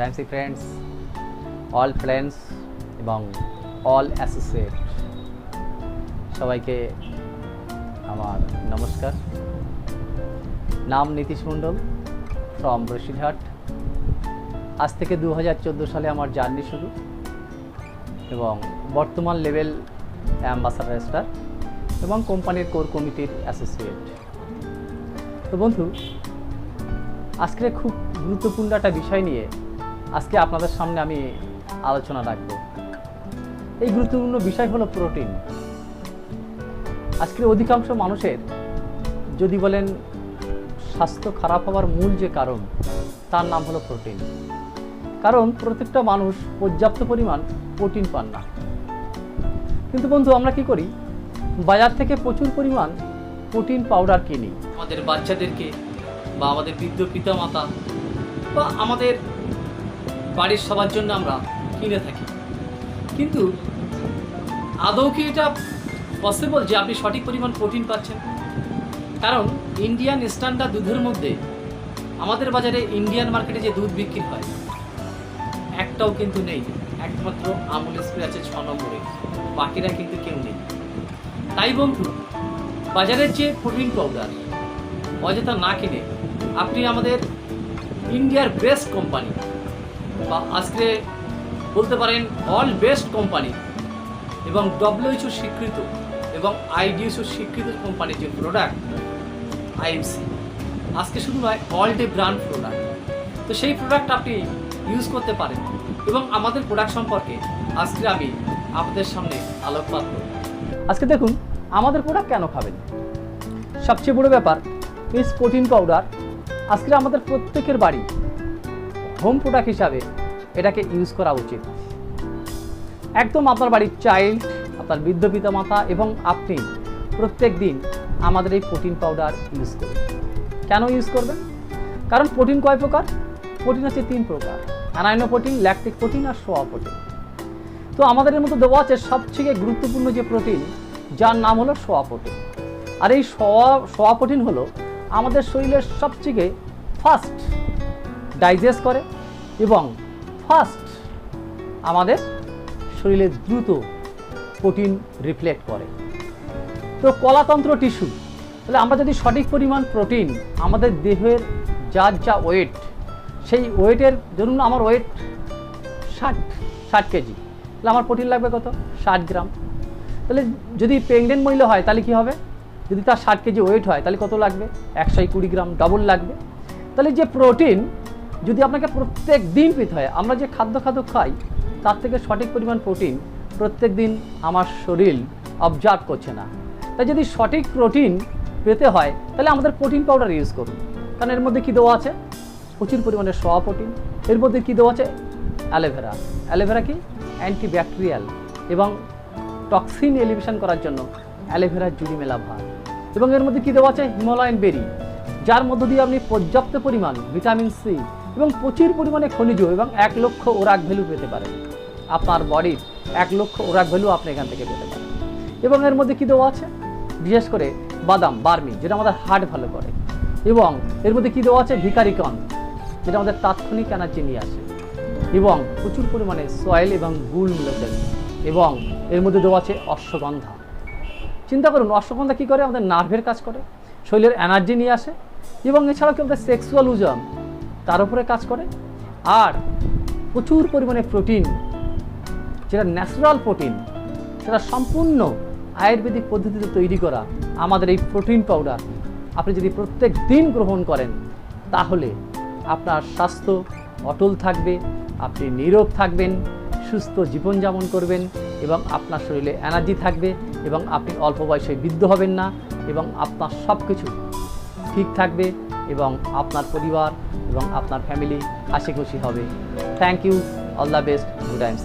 টাইমসি friends, all friends এবং all associate সবাইকে আমার নমস্কার। নাম নীতিশ মণ্ডল ফ্রম বসিরহাট। আজ থেকে 2014 সালে আমার জার্নি শুরু এবং বর্তমান লেভেল অ্যাম্বাসাডার স্টার এবং কোম্পানির কোর কমিটির অ্যাসোসিয়েট। তো বন্ধু, আজকে খুব গুরুত্বপূর্ণ একটা বিষয় নিয়ে আজকে আপনাদের সামনে আমি আলোচনা রাখব। এই গুরুত্বপূর্ণ বিষয় হলো প্রোটিন। আজকের অধিকাংশ মানুষের যদি বলেন স্বাস্থ্য খারাপ হওয়ার মূল যে কারণ, তার নাম হলো প্রোটিন। কারণ প্রত্যেকটা মানুষ পর্যাপ্ত পরিমাণ প্রোটিন পান না। কিন্তু বন্ধু, আমরা কি করি, বাজার থেকে প্রচুর পরিমাণ প্রোটিন পাউডার কিনি আমাদের বাচ্চাদেরকে বা আমাদের বৃদ্ধ পিতামাতা বা আমাদের বাড়ির সবার জন্য আমরা কিনে থাকি। কিন্তু আদৌ কি এটা পসিবল যে আপনি সঠিক পরিমাণ প্রোটিন পাচ্ছেন? কারণ ইন্ডিয়ান স্ট্যান্ডার্ড দুধের মধ্যে আমাদের বাজারে ইন্ডিয়ান মার্কেটে যে দুধ বিক্রি হয় একটাও কিন্তু নেই। একমাত্র আমুল স্প্রে আছে 6 নম্বরে, বাকিরা কিন্তু কেউ নেই। তাই বন্ধু, বাজারের যে প্রোটিন পাউডার অযথা না কিনে আপনি আমাদের ইন্ডিয়ার বেস্ট কোম্পানি বা আজকে বলতে পারেন অল বেস্ট কোম্পানি এবং WHO স্বীকৃত এবং IDSO স্বীকৃত কোম্পানির যে প্রোডাক্ট আইএমসি, আজকে শুধু নয় অল ডে ব্র্যান্ড প্রোডাক্ট, তো সেই প্রোডাক্ট আপনি ইউজ করতে পারেন এবং আমাদের প্রোডাক্ট সম্পর্কে আজকে আমি আপনাদের সামনে আলোকপাত করব। আজকে দেখুন আমাদের প্রোডাক্ট কেন খাবেন। সবচেয়ে বড় ব্যাপার, এই প্রোটিন পাউডার আজকে আমাদের প্রত্যেকের বাড়ি হোম প্রোডাক্ট হিসাবে এটাকে ইউজ করা উচিত। একদম আপনার বাড়ির চাইল্ড, আপনার বৃদ্ধ পিতামাতা এবং আপনি প্রত্যেক দিন আমাদের এই প্রোটিন পাউডার ইউজ করুন। কেন ইউজ করবেন? কারণ প্রোটিন কয় প্রকার? প্রোটিন হচ্ছে 3 প্রকার: অ্যামাইনো প্রোটিন, ল্যাকটিক প্রোটিন আর সোয়া প্রোটিন। তো আমাদের এর মধ্যে দেওয়া আছে সবচেয়ে গুরুত্বপূর্ণ যে প্রোটিন, যার নাম হলো সোয়া প্রোটিন। আর এই সোয়া প্রোটিন হলো আমাদের শরীরের সবচেয়ে ফাস্ট ডাইজেস্ট করে এবং ফাস্ট আমাদের শরীরে দ্রুত প্রোটিন রিফ্লেক্ট করে। তো কলাতন্ত্র টিস্যু, তাহলে আমরা যদি সঠিক পরিমাণ প্রোটিন আমাদের দেহের যা ওয়েট, সেই ওয়েটের ধরুন আমার ওয়েট 60 কেজি, তাহলে আমার প্রোটিন লাগবে কত? 60 গ্রাম। তাহলে যদি প্রেগনেন্ট মহিলা হয় তাহলে কি হবে? যদি তার 60 কেজি ওয়েট হয় তাহলে কত লাগবে? 120 গ্রাম, ডবল লাগবে। তাহলে যে প্রোটিন যদি আপনাকে প্রত্যেক দিন পেতে হয়, আমরা যে খাদ্য খাই তার থেকে সঠিক পরিমাণ প্রোটিন প্রত্যেক দিন আমার শরীর অবজার্ভ করছে না। তাই যদি সঠিক প্রোটিন পেতে হয় তাহলে আমাদের প্রোটিন পাউডার ইউজ করুন। কারণ এর মধ্যে কী দেওয়া আছে? প্রচুর পরিমাণে সোয়া প্রোটিন। এর মধ্যে কী দেওয়া আছে? অ্যালোভেরা। অ্যালোভেরা কি? অ্যান্টিব্যাকটেরিয়াল এবং টক্সিন এলিভেশন করার জন্য অ্যালোভেরার জুড়ি মেলা ভার। এবং এর মধ্যে কী দেওয়া আছে? হিমালয়ান বেরি, যার মধ্য দিয়ে আপনি পর্যাপ্ত পরিমাণ ভিটামিন সি এবং প্রচুর পরিমাণে খনিজ এবং 1 লক্ষ ওরাক ভ্যালু পেতে পারেন। আপনার বডির 1 লক্ষ ওরাক ভ্যালু আপনি এখান থেকে পেতে পারেন। এবং এর মধ্যে কী দেওয়া আছে? বিশেষ করে বাদাম, বার্মি, যেটা আমাদের হার্ট ভালো করে। এবং এর মধ্যে কী দেওয়া আছে? ভিকারিকন, যেটা আমাদের তাৎক্ষণিক এনার্জি নিয়ে আসে। এবং প্রচুর পরিমাণে সয়েল এবং গুল মিলেছে। এবং এর মধ্যে দেওয়া আছে অশ্বগন্ধা। চিন্তা করুন, অশ্বগন্ধা কী করে? আমাদের নার্ভের কাজ করে, শরীরের এনার্জি নিয়ে আসে এবং এছাড়াও কি আমাদের সেক্সুয়াল উজম তার উপরে কাজ করে। আর প্রচুর পরিমাণে প্রোটিন, যেটা ন্যাচারাল প্রোটিন, সেটা সম্পূর্ণ আয়ুর্বেদিক পদ্ধতিতে তৈরি করা আমাদের এই প্রোটিন পাউডার আপনি যদি প্রত্যেক দিন গ্রহণ করেন তাহলে আপনার স্বাস্থ্য অটল থাকবে, আপনি নীরোগ থাকবেন, সুস্থ জীবনযাপন করবেন এবং আপনার শরীরে এনার্জি থাকবে এবং আপনি অল্প বয়সে বৃদ্ধ হবেন না এবং আপনার সব কিছু ঠিক থাকবে এবং আপনার পরিবার এবং আপনার ফ্যামিলি হাসি খুশি হবে। Thank you, all the best, good Times.